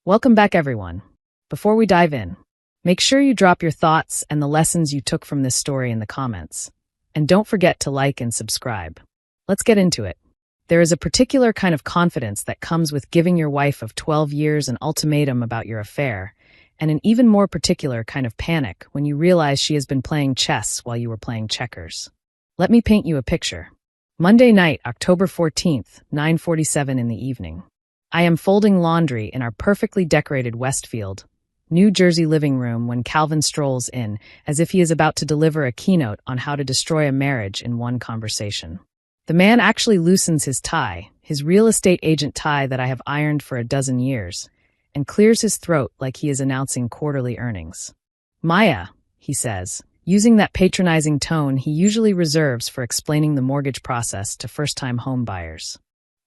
Welcome back, everyone. Before we dive in, make sure you drop your thoughts and the lessons you took from this story in the comments. And don't forget to like and subscribe. Let's get into it. There is a particular kind of confidence that comes with giving your wife of 12 years an ultimatum about your affair, and an even more particular kind of panic when you realize she has been playing chess while you were playing checkers. Let me paint you a picture. Monday night, October 14th, 9:47 in the evening. I am folding laundry in our perfectly decorated Westfield, New Jersey living room when Calvin strolls in, as if he is about to deliver a keynote on how to destroy a marriage in one conversation. The man actually loosens his tie, his real estate agent tie that I have ironed for a dozen years, and clears his throat like he is announcing quarterly earnings. "Maya," he says, using that patronizing tone he usually reserves for explaining the mortgage process to first-time home buyers.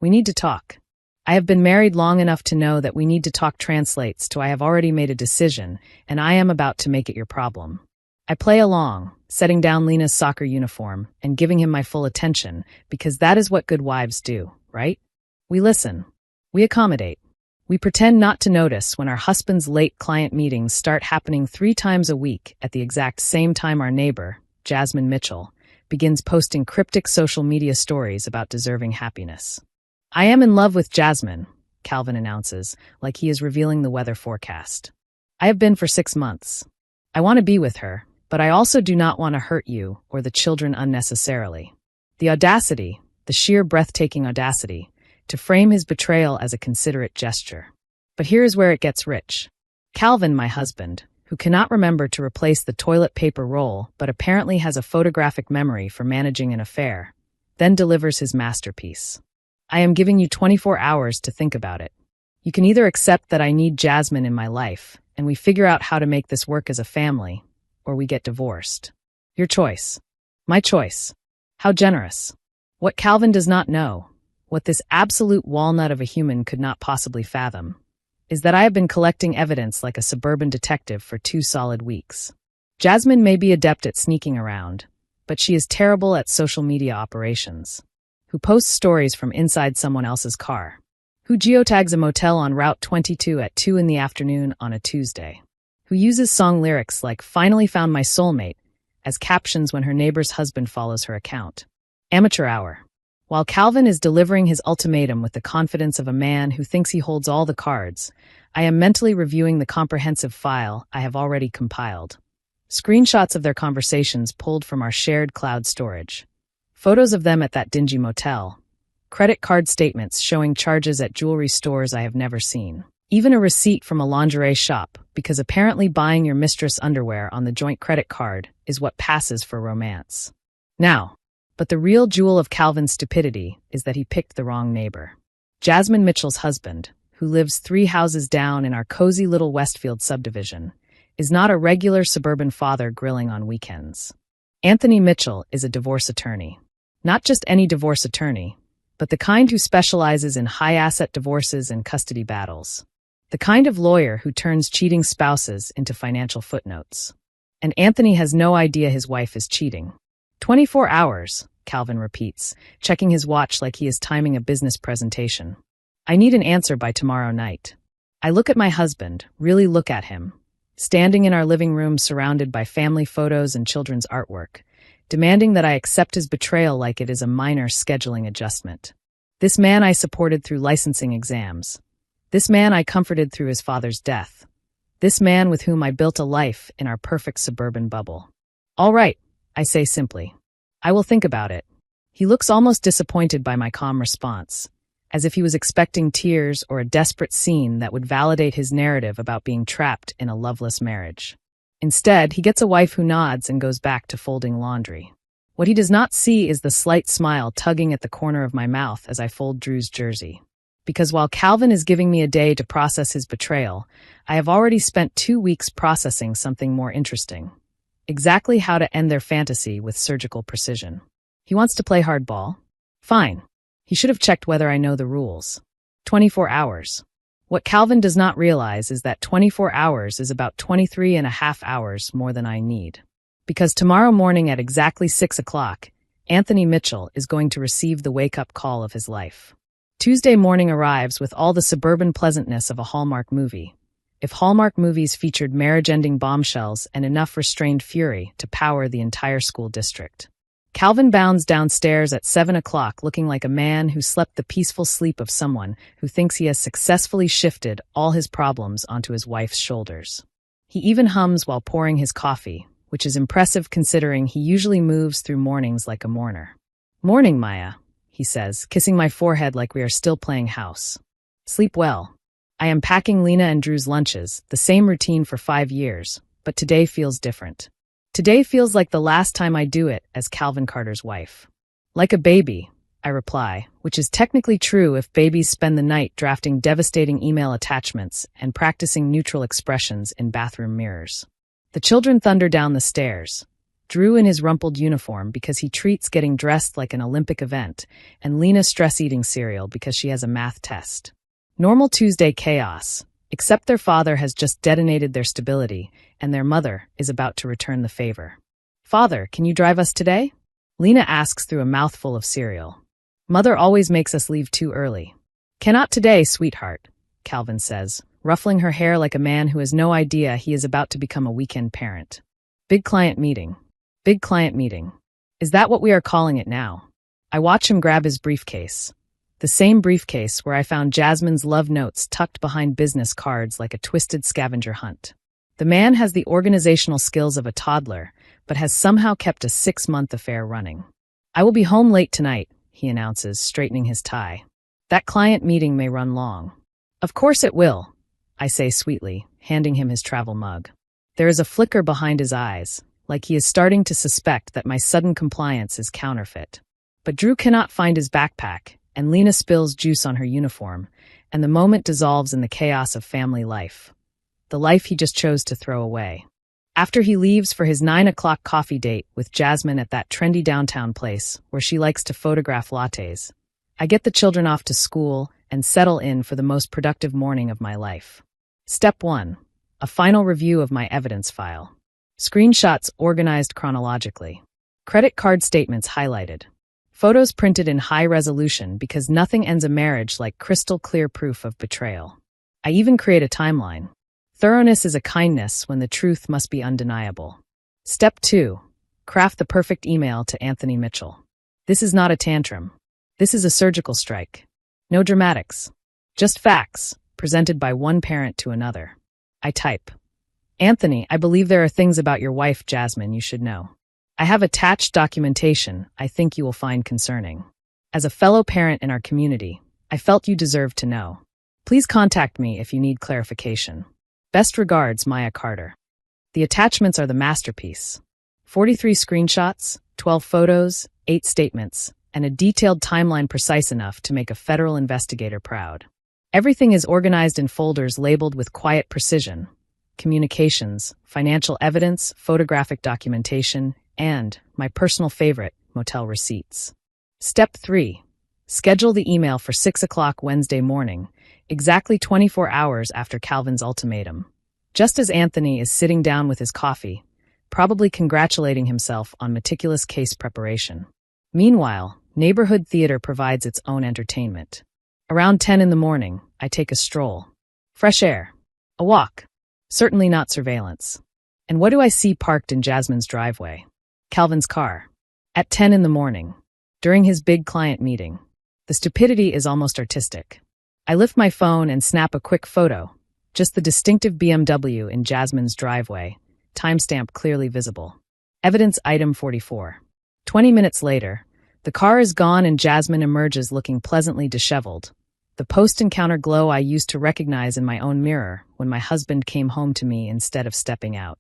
"We need to talk. I have been married long enough to know that we need to talk translates to I have already made a decision, and I am about to make it your problem." I play along, setting down Lena's soccer uniform and giving him my full attention, because that is what good wives do, right? We listen. We accommodate. We pretend not to notice when our husband's late client meetings start happening 3 times a week at the exact same time our neighbor, Jasmine Mitchell, begins posting cryptic social media stories about deserving happiness. "I am in love with Jasmine," Calvin announces, like he is revealing the weather forecast. "I have been for 6 months. I want to be with her, but I also do not want to hurt you or the children unnecessarily." The audacity, the sheer breathtaking audacity, to frame his betrayal as a considerate gesture. But here is where it gets rich. Calvin, my husband, who cannot remember to replace the toilet paper roll but apparently has a photographic memory for managing an affair, then delivers his masterpiece. "I am giving you 24 hours to think about it. You can either accept that I need Jasmine in my life, and we figure out how to make this work as a family, or we get divorced. Your choice. My choice." How generous. What Calvin does not know, what this absolute walnut of a human could not possibly fathom, is that I have been collecting evidence like a suburban detective for 2 solid weeks. Jasmine may be adept at sneaking around, but she is terrible at social media operations. Who posts stories from inside someone else's car? Who geotags a motel on Route 22 at 2 in the afternoon on a Tuesday? Who uses song lyrics like "Finally Found My Soulmate" as captions when her neighbor's husband follows her account? Amateur hour. While Calvin is delivering his ultimatum with the confidence of a man who thinks he holds all the cards, I am mentally reviewing the comprehensive file I have already compiled. Screenshots of their conversations pulled from our shared cloud storage. Photos of them at that dingy motel. Credit card statements showing charges at jewelry stores I have never seen. Even a receipt from a lingerie shop, because apparently buying your mistress underwear on the joint credit card is what passes for romance. Now, but the real jewel of Calvin's stupidity is that he picked the wrong neighbor. Jasmine Mitchell's husband, who lives 3 houses down in our cozy little Westfield subdivision, is not a regular suburban father grilling on weekends. Anthony Mitchell is a divorce attorney. Not just any divorce attorney, but the kind who specializes in high-asset divorces and custody battles. The kind of lawyer who turns cheating spouses into financial footnotes. And Anthony has no idea his wife is cheating. 24 hours, Calvin repeats, checking his watch like he is timing a business presentation. "I need an answer by tomorrow night." I look at my husband, really look at him, standing in our living room surrounded by family photos and children's artwork, demanding that I accept his betrayal like it is a minor scheduling adjustment. This man I supported through licensing exams. This man I comforted through his father's death. This man with whom I built a life in our perfect suburban bubble. "All right," I say simply. "I will think about it." He looks almost disappointed by my calm response, as if he was expecting tears or a desperate scene that would validate his narrative about being trapped in a loveless marriage. Instead, he gets a wife who nods and goes back to folding laundry. What he does not see is the slight smile tugging at the corner of my mouth as I fold Drew's jersey. Because while Calvin is giving me a day to process his betrayal, I have already spent 2 weeks processing something more interesting. Exactly how to end their fantasy with surgical precision. He wants to play hardball? Fine. He should have checked whether I know the rules. 24 hours. What Calvin does not realize is that 24 hours is about 23 and a half hours more than I need. Because tomorrow morning at exactly 6 o'clock, Anthony Mitchell is going to receive the wake-up call of his life. Tuesday morning arrives with all the suburban pleasantness of a Hallmark movie. If Hallmark movies featured marriage-ending bombshells and enough restrained fury to power the entire school district. Calvin bounds downstairs at 7 o'clock looking like a man who slept the peaceful sleep of someone who thinks he has successfully shifted all his problems onto his wife's shoulders. He even hums while pouring his coffee, which is impressive considering he usually moves through mornings like a mourner. "Morning, Maya," he says, kissing my forehead like we are still playing house. "Sleep well." I am packing Lena and Drew's lunches, the same routine for 5 years, but today feels different. Today feels like the last time I do it as Calvin Carter's wife. "Like a baby," I reply, which is technically true if babies spend the night drafting devastating email attachments and practicing neutral expressions in bathroom mirrors. The children thunder down the stairs. Drew in his rumpled uniform because he treats getting dressed like an Olympic event, and Lena stress-eating cereal because she has a math test. Normal Tuesday chaos, except their father has just detonated their stability, and their mother is about to return the favor. "Father, can you drive us today?" Lena asks through a mouthful of cereal. "Mother always makes us leave too early." "Cannot today, sweetheart," Calvin says, ruffling her hair like a man who has no idea he is about to become a weekend parent. Big client meeting. Big client meeting. Is that what we are calling it now? I watch him grab his briefcase. The same briefcase where I found Jasmine's love notes tucked behind business cards like a twisted scavenger hunt. The man has the organizational skills of a toddler, but has somehow kept a 6-month affair running. "I will be home late tonight," he announces, straightening his tie. "That client meeting may run long." "Of course it will," I say sweetly, handing him his travel mug. There is a flicker behind his eyes, like he is starting to suspect that my sudden compliance is counterfeit. But Drew cannot find his backpack, and Lena spills juice on her uniform, and the moment dissolves in the chaos of family life. The life he just chose to throw away. After he leaves for his 9 o'clock coffee date with Jasmine at that trendy downtown place where she likes to photograph lattes, I get the children off to school and settle in for the most productive morning of my life. Step 1. A final review of my evidence file. Screenshots organized chronologically. Credit card statements highlighted. Photos printed in high resolution because nothing ends a marriage like crystal clear proof of betrayal. I even create a timeline. Thoroughness is a kindness when the truth must be undeniable. Step 2. Craft the perfect email to Anthony Mitchell. This is not a tantrum. This is a surgical strike. No dramatics. Just facts, presented by one parent to another. I type. "Anthony, I believe there are things about your wife, Jasmine, you should know. I have attached documentation I think you will find concerning. As a fellow parent in our community, I felt you deserved to know. Please contact me if you need clarification. Best regards, Maya Carter." The attachments are the masterpiece. 43 screenshots, 12 photos, 8 statements, and a detailed timeline precise enough to make a federal investigator proud. Everything is organized in folders labeled with quiet precision. Communications, financial evidence, photographic documentation, and, my personal favorite, motel receipts. Step 3. Schedule the email for 6 o'clock Wednesday morning, exactly 24 hours after Calvin's ultimatum. Just as Anthony is sitting down with his coffee, probably congratulating himself on meticulous case preparation. Meanwhile, neighborhood theater provides its own entertainment. Around 10 in the morning, I take a stroll. Fresh air. A walk. Certainly not surveillance. And what do I see parked in Jasmine's driveway? Calvin's car. At 10 in the morning. During his big client meeting. The stupidity is almost artistic. I lift my phone and snap a quick photo. Just the distinctive BMW in Jasmine's driveway, timestamp clearly visible. Evidence item 44. 20 minutes later, the car is gone and Jasmine emerges looking pleasantly disheveled. The post-encounter glow I used to recognize in my own mirror when my husband came home to me instead of stepping out.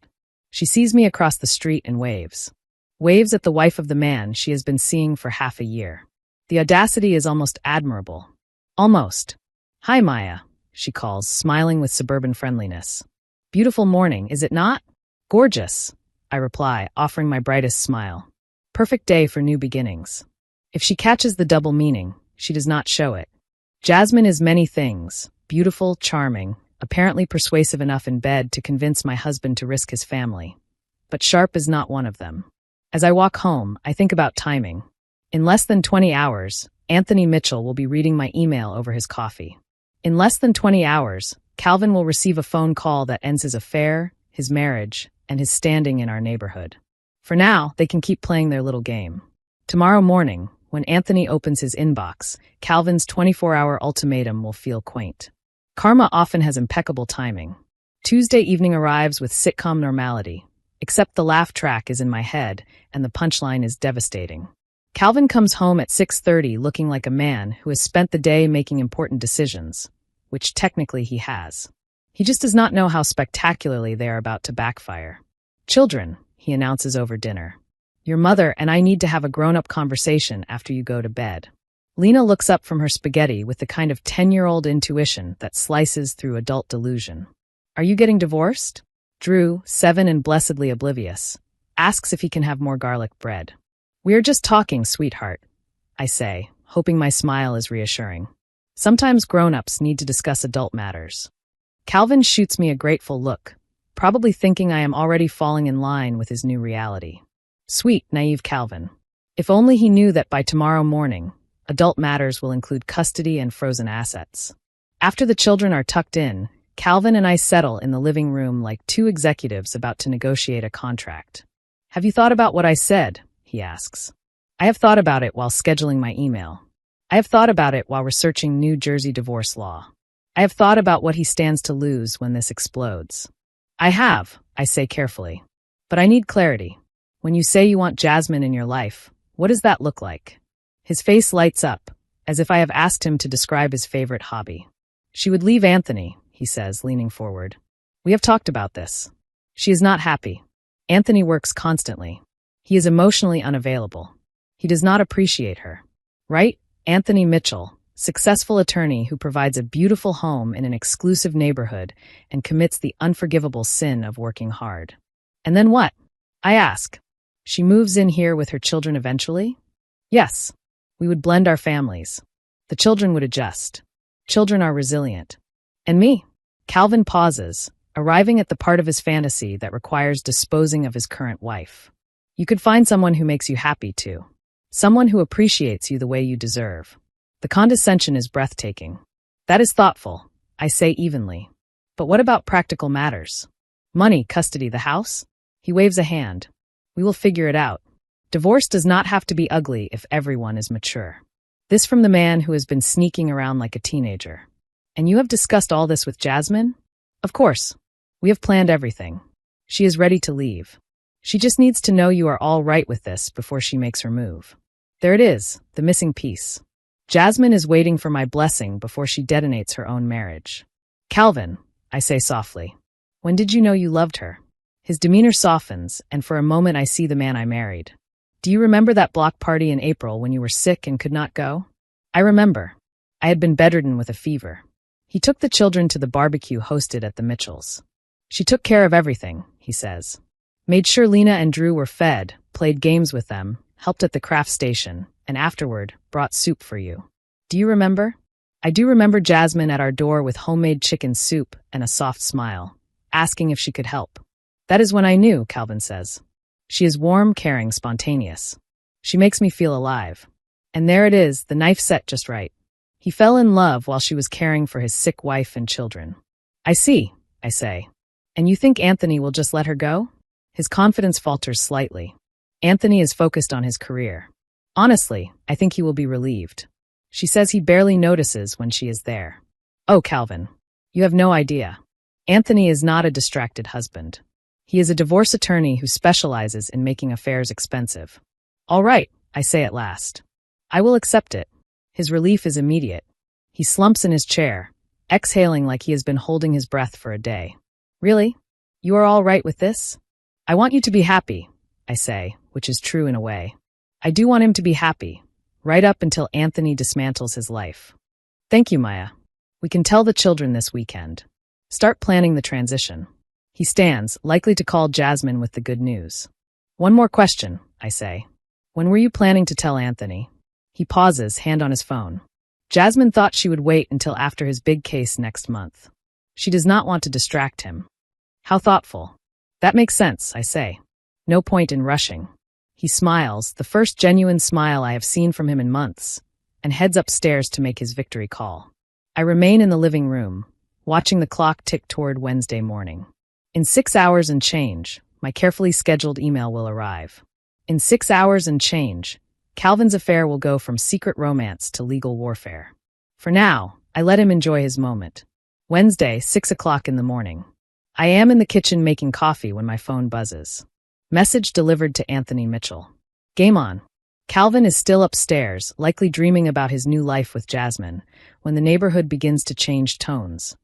She sees me across the street and waves. Waves at the wife of the man she has been seeing for half a year. The audacity is almost admirable. Almost. "Hi, Maya," she calls, smiling with suburban friendliness. "Beautiful morning, is it not?" "Gorgeous," I reply, offering my brightest smile. Perfect day for new beginnings. If she catches the double meaning, she does not show it. Jasmine is many things, beautiful, charming, apparently persuasive enough in bed to convince my husband to risk his family. But sharp is not one of them. As I walk home, I think about timing. In less than 20 hours, Anthony Mitchell will be reading my email over his coffee. In less than 20 hours, Calvin will receive a phone call that ends his affair, his marriage, and his standing in our neighborhood. For now, they can keep playing their little game. Tomorrow morning, when Anthony opens his inbox, Calvin's 24-hour ultimatum will feel quaint. Karma often has impeccable timing. Tuesday evening arrives with sitcom normality, except the laugh track is in my head and the punchline is devastating. Calvin comes home at 6:30 looking like a man who has spent the day making important decisions, which technically he has. He just does not know how spectacularly they are about to backfire. "Children," he announces over dinner. "Your mother and I need to have a grown-up conversation after you go to bed." Lena looks up from her spaghetti with the kind of 10-year-old intuition that slices through adult delusion. "Are you getting divorced?" Drew, 7 and blessedly oblivious, asks if he can have more garlic bread. "We are just talking, sweetheart," I say, hoping my smile is reassuring. Sometimes grown-ups need to discuss adult matters. Calvin shoots me a grateful look, probably thinking I am already falling in line with his new reality. Sweet, naive Calvin. If only he knew that by tomorrow morning, adult matters will include custody and frozen assets. After the children are tucked in, Calvin and I settle in the living room like two executives about to negotiate a contract. "Have you thought about what I said?" he asks. "I have thought about it while scheduling my email. I have thought about it while researching New Jersey divorce law. I have thought about what he stands to lose when this explodes." "I have," I say carefully. "But I need clarity. When you say you want Jasmine in your life, what does that look like?" His face lights up, as if I have asked him to describe his favorite hobby. "She would leave Anthony," he says, leaning forward. "We have talked about this. She is not happy. Anthony works constantly. He is emotionally unavailable. He does not appreciate her. Right? Anthony Mitchell, successful attorney who provides a beautiful home in an exclusive neighborhood and commits the unforgivable sin of working hard. And then what? I ask. She moves in here with her children eventually? Yes. We would blend our families. The children would adjust. Children are resilient. And me? Calvin pauses, arriving at the part of his fantasy that requires disposing of his current wife. You could find someone who makes you happy too. Someone who appreciates you the way you deserve. The condescension is breathtaking. That is thoughtful, I say evenly. But what about practical matters? Money, custody, the house? He waves a hand. We will figure it out. Divorce does not have to be ugly if everyone is mature. This from the man who has been sneaking around like a teenager. And you have discussed all this with Jasmine? Of course. We have planned everything. She is ready to leave. She just needs to know you are all right with this before she makes her move. There it is, the missing piece. Jasmine is waiting for my blessing before she detonates her own marriage. Calvin, I say softly, when did you know you loved her? His demeanor softens, and for a moment I see the man I married. Do you remember that block party in April when you were sick and could not go? I remember. I had been bedridden with a fever. He took the children to the barbecue hosted at the Mitchells. She took care of everything, he says. Made sure Lena and Drew were fed, played games with them, helped at the craft station, and afterward, brought soup for you. Do you remember? I do remember Jasmine at our door with homemade chicken soup and a soft smile, asking if she could help. That is when I knew, Calvin says. She is warm, caring, spontaneous. She makes me feel alive. And there it is, the knife set just right. He fell in love while she was caring for his sick wife and children. I see, I say. And you think Anthony will just let her go? His confidence falters slightly. Anthony is focused on his career. Honestly, I think he will be relieved. She says he barely notices when she is there. Oh, Calvin, you have no idea. Anthony is not a distracted husband. He is a divorce attorney who specializes in making affairs expensive. All right, I say at last. I will accept it. His relief is immediate. He slumps in his chair, exhaling like he has been holding his breath for a day. Really? You are all right with this? I want you to be happy, I say, which is true in a way. I do want him to be happy, right up until Anthony dismantles his life. Thank you, Maya. We can tell the children this weekend. Start planning the transition. He stands, likely to call Jasmine with the good news. One more question, I say. When were you planning to tell Anthony? He pauses, hand on his phone. Jasmine thought she would wait until after his big case next month. She does not want to distract him. How thoughtful. That makes sense, I say. No point in rushing. He smiles, the first genuine smile I have seen from him in months, and heads upstairs to make his victory call. I remain in the living room, watching the clock tick toward Wednesday morning. In 6 hours and change, my carefully scheduled email will arrive. In 6 hours and change, Calvin's affair will go from secret romance to legal warfare. For now, I let him enjoy his moment. Wednesday, 6 o'clock in the morning. I am in the kitchen making coffee when my phone buzzes. Message delivered to Anthony Mitchell. Game on. Calvin is still upstairs, likely dreaming about his new life with Jasmine, when the neighborhood begins to change tones.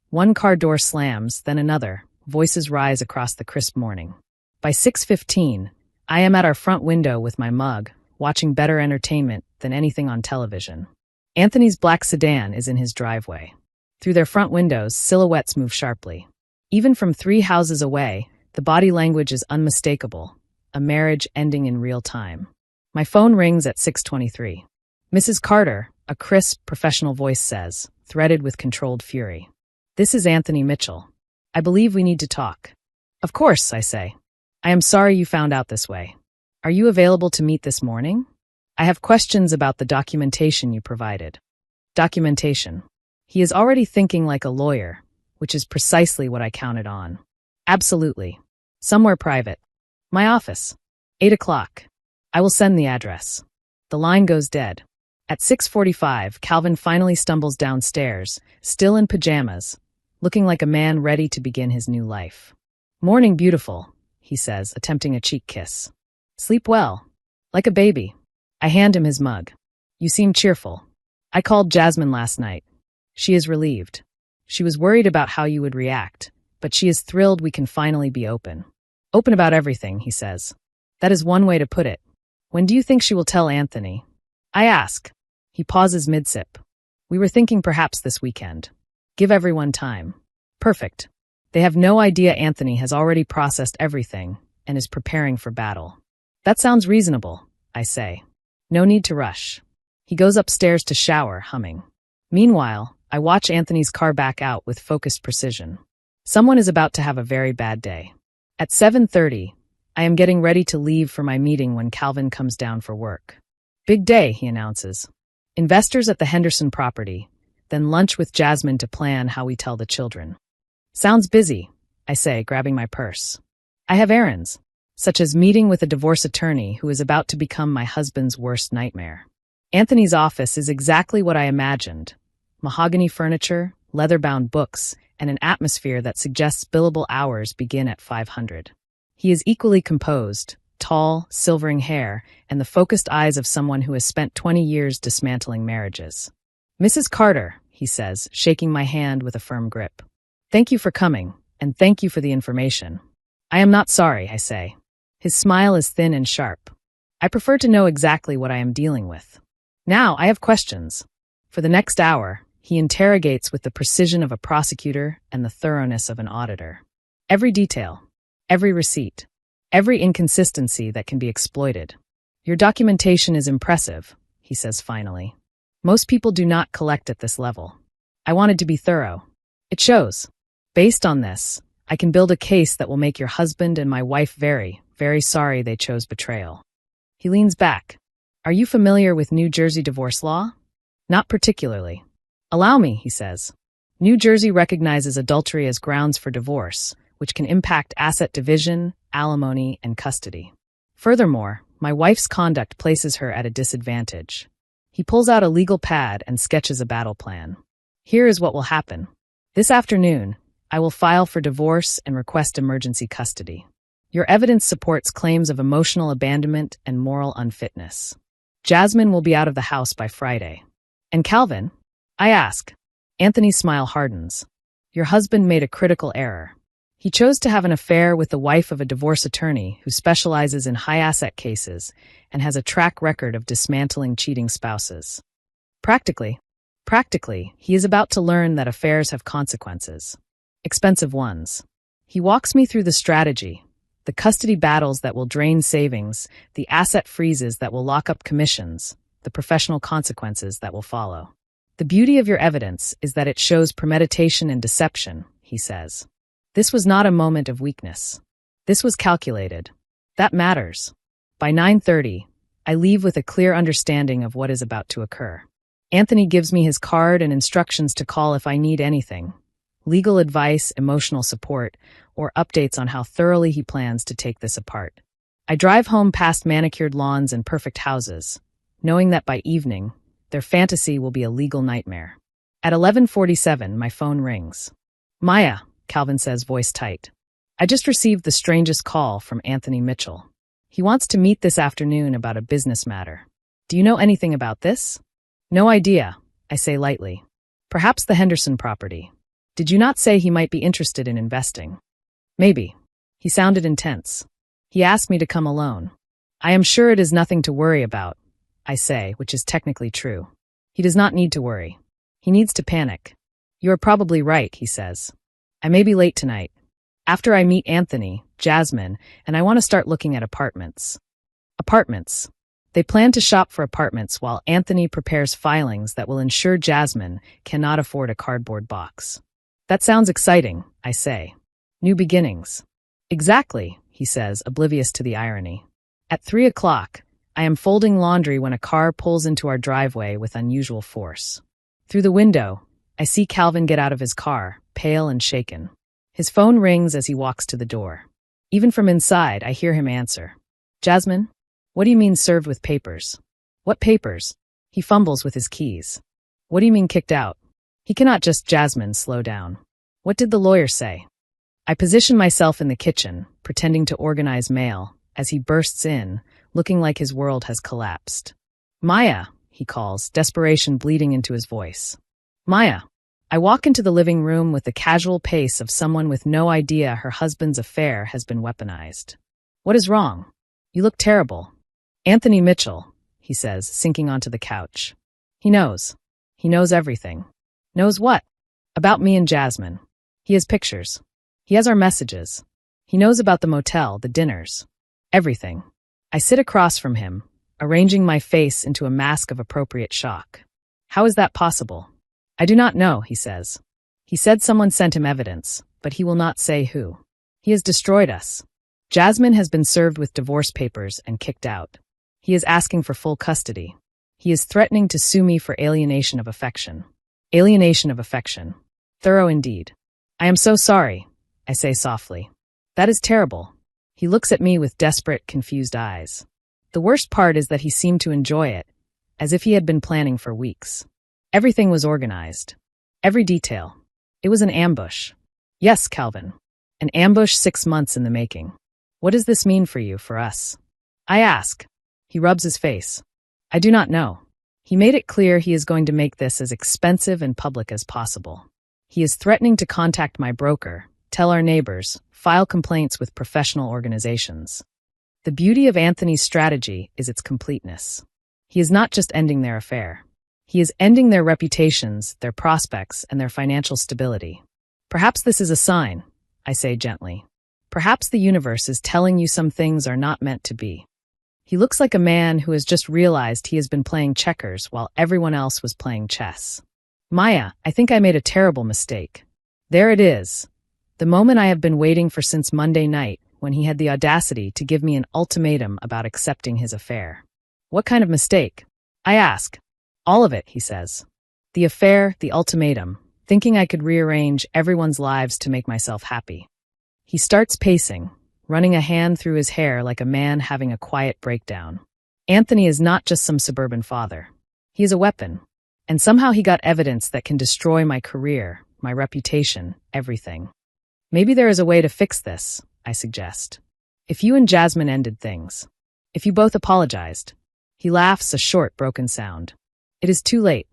One car door slams, then another. Voices rise across the crisp morning. By 6:15, I am at our front window with my mug, watching better entertainment than anything on television. Anthony's black sedan is in his driveway. Through their front windows, silhouettes move sharply. Even from 3 houses away, the body language is unmistakable, a marriage ending in real time. My phone rings at 6:23. Mrs. Carter, a crisp, professional voice says, threaded with controlled fury. This is Anthony Mitchell. I believe we need to talk. Of course, I say. I am sorry you found out this way. Are you available to meet this morning? I have questions about the documentation you provided. Documentation. He is already thinking like a lawyer, which is precisely what I counted on. Absolutely. Somewhere private. My office. 8 o'clock. I will send the address. The line goes dead. At 6:45, Calvin finally stumbles downstairs, still in pajamas, looking like a man ready to begin his new life. Morning beautiful, he says, attempting a cheek kiss. Sleep well. Like a baby. I hand him his mug. You seem cheerful. I called Jasmine last night. She is relieved. She was worried about how you would react, but she is thrilled we can finally be open. Open about everything, he says. That is one way to put it. When do you think she will tell Anthony? I ask. He pauses mid-sip. We were thinking perhaps this weekend. Give everyone time. Perfect. They have no idea Anthony has already processed everything and is preparing for battle. That sounds reasonable, I say. No need to rush. He goes upstairs to shower, humming. Meanwhile, I watch Anthony's car back out with focused precision. Someone is about to have a very bad day. At 7:30, I am getting ready to leave for my meeting when Calvin comes down for work. Big day, he announces. Investors at the Henderson property, then lunch with Jasmine to plan how we tell the children. Sounds busy, I say, grabbing my purse. I have errands, such as meeting with a divorce attorney who is about to become my husband's worst nightmare. Anthony's office is exactly what I imagined. Mahogany furniture, leather-bound books, and an atmosphere that suggests billable hours begin at 500. He is equally composed, tall, silvering hair, and the focused eyes of someone who has spent 20 years dismantling marriages. Mrs. Carter, he says, shaking my hand with a firm grip. Thank you for coming, and thank you for the information. I am not sorry, I say. His smile is thin and sharp. I prefer to know exactly what I am dealing with. Now I have questions. For the next hour, he interrogates with the precision of a prosecutor and the thoroughness of an auditor. Every detail, every receipt, every inconsistency that can be exploited. Your documentation is impressive, he says finally. Most people do not collect at this level. I wanted to be thorough. It shows. Based on this, I can build a case that will make your husband and my wife very, very sorry they chose betrayal. He leans back. Are you familiar with New Jersey divorce law? Not particularly. Allow me, he says. New Jersey recognizes adultery as grounds for divorce, which can impact asset division, alimony, and custody. Furthermore, my wife's conduct places her at a disadvantage. He pulls out a legal pad and sketches a battle plan. Here is what will happen. This afternoon, I will file for divorce and request emergency custody. Your evidence supports claims of emotional abandonment and moral unfitness. Jasmine will be out of the house by Friday. And Calvin? I ask. Anthony's smile hardens. Your husband made a critical error. He chose to have an affair with the wife of a divorce attorney who specializes in high-asset cases and has a track record of dismantling cheating spouses. Practically, he is about to learn that affairs have consequences. Expensive ones. He walks me through the strategy, the custody battles that will drain savings, the asset freezes that will lock up commissions, the professional consequences that will follow. The beauty of your evidence is that it shows premeditation and deception, he says. This was not a moment of weakness. This was calculated. That matters. By 9:30, I leave with a clear understanding of what is about to occur. Anthony gives me his card and instructions to call if I need anything. Legal advice, emotional support, or updates on how thoroughly he plans to take this apart. I drive home past manicured lawns and perfect houses, knowing that by evening, their fantasy will be a legal nightmare. At 11:47, my phone rings. Maya, Calvin says, voice tight. I just received the strangest call from Anthony Mitchell. He wants to meet this afternoon about a business matter. Do you know anything about this? No idea, I say lightly. Perhaps the Henderson property. Did you not say he might be interested in investing? Maybe. He sounded intense. He asked me to come alone. I am sure it is nothing to worry about, I say, which is technically true. He does not need to worry. He needs to panic. You are probably right, he says. I may be late tonight. After I meet Anthony, Jasmine, and I want to start looking at apartments. Apartments. They plan to shop for apartments while Anthony prepares filings that will ensure Jasmine cannot afford a cardboard box. That sounds exciting, I say. New beginnings. Exactly, he says, oblivious to the irony. At 3 o'clock, I am folding laundry when a car pulls into our driveway with unusual force. Through the window, I see Calvin get out of his car, pale and shaken. His phone rings as he walks to the door. Even from inside, I hear him answer. Jasmine? What do you mean served with papers? What papers? He fumbles with his keys. What do you mean kicked out? He cannot just Jasmine, slow down. What did the lawyer say? I position myself in the kitchen, pretending to organize mail, as he bursts in, looking like his world has collapsed. Maya, he calls, desperation bleeding into his voice. Maya. I walk into the living room with the casual pace of someone with no idea her husband's affair has been weaponized. What is wrong? You look terrible. Anthony Mitchell, he says, sinking onto the couch. He knows. He knows everything. Knows what? About me and Jasmine. He has pictures. He has our messages. He knows about the motel, the dinners. Everything. I sit across from him, arranging my face into a mask of appropriate shock. How is that possible? I do not know, he says. He said someone sent him evidence, but he will not say who. He has destroyed us. Jasmine has been served with divorce papers and kicked out. He is asking for full custody. He is threatening to sue me for alienation of affection. Alienation of affection. Thorough indeed. I am so sorry, I say softly. That is terrible. He looks at me with desperate, confused eyes. The worst part is that he seemed to enjoy it, as if he had been planning for weeks. Everything was organized. Every detail. It was an ambush. Yes, Calvin. An ambush 6 months in the making. What does this mean for you, for us? I ask. He rubs his face. I do not know. He made it clear he is going to make this as expensive and public as possible. He is threatening to contact my broker, tell our neighbors, file complaints with professional organizations. The beauty of Anthony's strategy is its completeness. He is not just ending their affair. He is ending their reputations, their prospects, and their financial stability. Perhaps this is a sign, I say gently. Perhaps the universe is telling you some things are not meant to be. He looks like a man who has just realized he has been playing checkers while everyone else was playing chess. Maya, I think I made a terrible mistake. There it is. The moment I have been waiting for since Monday night, when he had the audacity to give me an ultimatum about accepting his affair. What kind of mistake? I ask. All of it, he says. The affair, the ultimatum, thinking I could rearrange everyone's lives to make myself happy. He starts pacing, running a hand through his hair like a man having a quiet breakdown. Anthony is not just some suburban father. He is a weapon. And somehow he got evidence that can destroy my career, my reputation, everything. Maybe there is a way to fix this, I suggest. If you and Jasmine ended things. If you both apologized. He laughs, a short, broken sound. It is too late.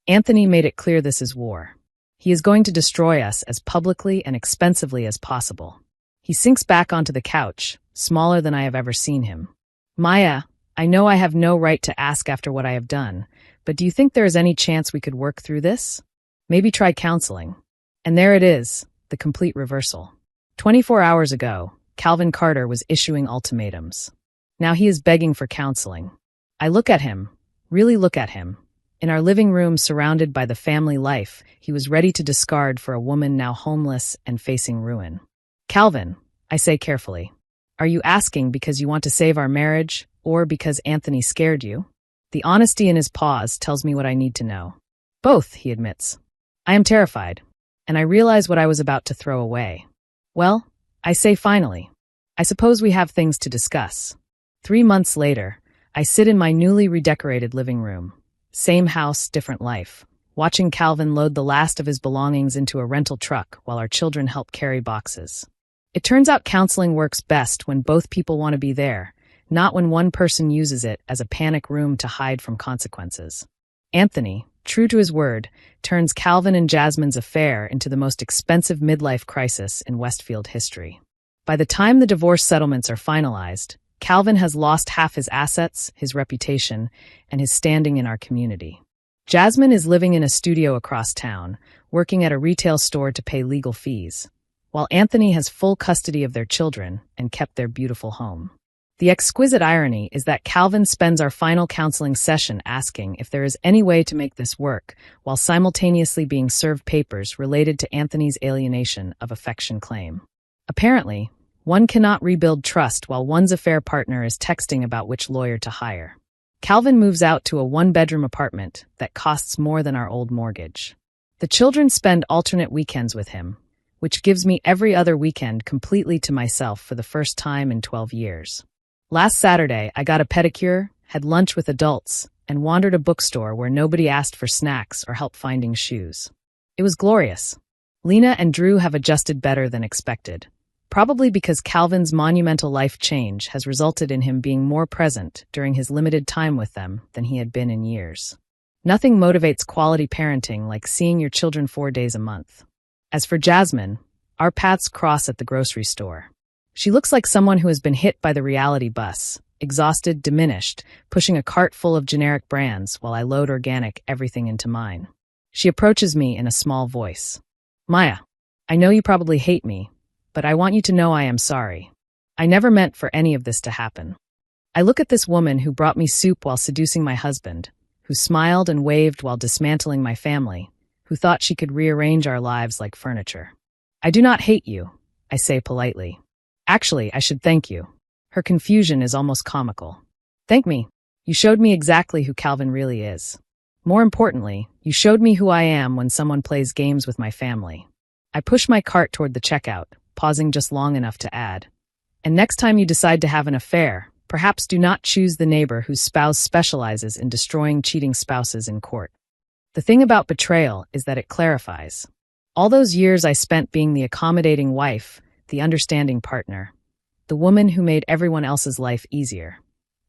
Anthony made it clear this is war. He is going to destroy us as publicly and expensively as possible. He sinks back onto the couch, smaller than I have ever seen him. Maya, I know I have no right to ask after what I have done, but do you think there is any chance we could work through this? Maybe try counseling. And there it is, the complete reversal. 24 hours ago, Calvin Carter was issuing ultimatums. Now he is begging for counseling. I look at him, really look at him. In our living room surrounded by the family life, he was ready to discard for a woman now homeless and facing ruin. Calvin, I say carefully, are you asking because you want to save our marriage or because Anthony scared you? The honesty in his pause tells me what I need to know. Both, he admits. I am terrified, and I realize what I was about to throw away. Well, I say finally. I suppose we have things to discuss. 3 months later, I sit in my newly redecorated living room. Same house, different life. Watching Calvin load the last of his belongings into a rental truck while our children help carry boxes. It turns out counseling works best when both people want to be there, not when one person uses it as a panic room to hide from consequences. Anthony, true to his word, turns Calvin and Jasmine's affair into the most expensive midlife crisis in Westfield history. By the time the divorce settlements are finalized, Calvin has lost half his assets, his reputation, and his standing in our community. Jasmine is living in a studio across town, working at a retail store to pay legal fees, while Anthony has full custody of their children and kept their beautiful home. The exquisite irony is that Calvin spends our final counseling session asking if there is any way to make this work, while simultaneously being served papers related to Anthony's alienation of affection claim. Apparently, one cannot rebuild trust while one's affair partner is texting about which lawyer to hire. Calvin moves out to a one-bedroom apartment that costs more than our old mortgage. The children spend alternate weekends with him, which gives me every other weekend completely to myself for the first time in 12 years. Last Saturday, I got a pedicure, had lunch with adults, and wandered a bookstore where nobody asked for snacks or help finding shoes. It was glorious. Lena and Drew have adjusted better than expected. Probably because Calvin's monumental life change has resulted in him being more present during his limited time with them than he had been in years. Nothing motivates quality parenting like seeing your children 4 days a month. As for Jasmine, our paths cross at the grocery store. She looks like someone who has been hit by the reality bus, exhausted, diminished, pushing a cart full of generic brands while I load organic everything into mine. She approaches me in a small voice. Maya, I know you probably hate me, but I want you to know I am sorry. I never meant for any of this to happen. I look at this woman who brought me soup while seducing my husband, who smiled and waved while dismantling my family, who thought she could rearrange our lives like furniture. I do not hate you, I say politely. Actually, I should thank you. Her confusion is almost comical. Thank me. You showed me exactly who Calvin really is. More importantly, you showed me who I am when someone plays games with my family. I push my cart toward the checkout, pausing just long enough to add. And next time you decide to have an affair, perhaps do not choose the neighbor whose spouse specializes in destroying cheating spouses in court. The thing about betrayal is that it clarifies. All those years I spent being the accommodating wife, the understanding partner, the woman who made everyone else's life easier.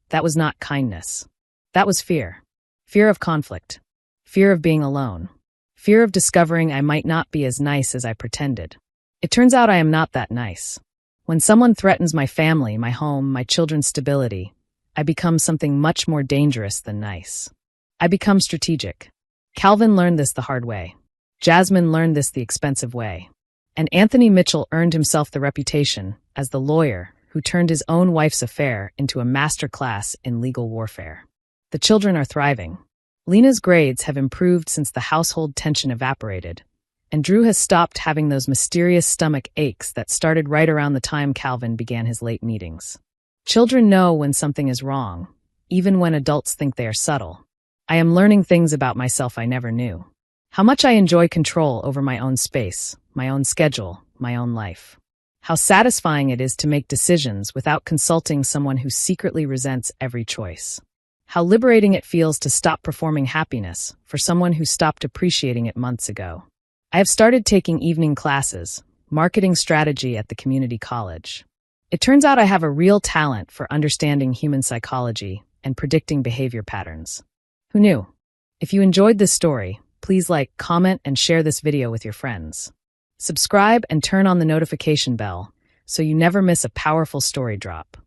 That was not kindness. That was fear. Fear of conflict. Fear of being alone. Fear of discovering I might not be as nice as I pretended. It turns out I am not that nice. When someone threatens my family, my home, my children's stability, I become something much more dangerous than nice. I become strategic. Calvin learned this the hard way. Jasmine learned this the expensive way. And Anthony Mitchell earned himself the reputation as the lawyer who turned his own wife's affair into a master class in legal warfare. The children are thriving. Lena's grades have improved since the household tension evaporated, and Drew has stopped having those mysterious stomach aches that started right around the time Calvin began his late meetings. Children know when something is wrong, even when adults think they are subtle. I am learning things about myself I never knew. How much I enjoy control over my own space, my own schedule, my own life. How satisfying it is to make decisions without consulting someone who secretly resents every choice. How liberating it feels to stop performing happiness for someone who stopped appreciating it months ago. I have started taking evening classes, marketing strategy at the community college. It turns out I have a real talent for understanding human psychology and predicting behavior patterns. Who knew? If you enjoyed this story, please like, comment, and share this video with your friends. Subscribe and turn on the notification bell so you never miss a powerful story drop.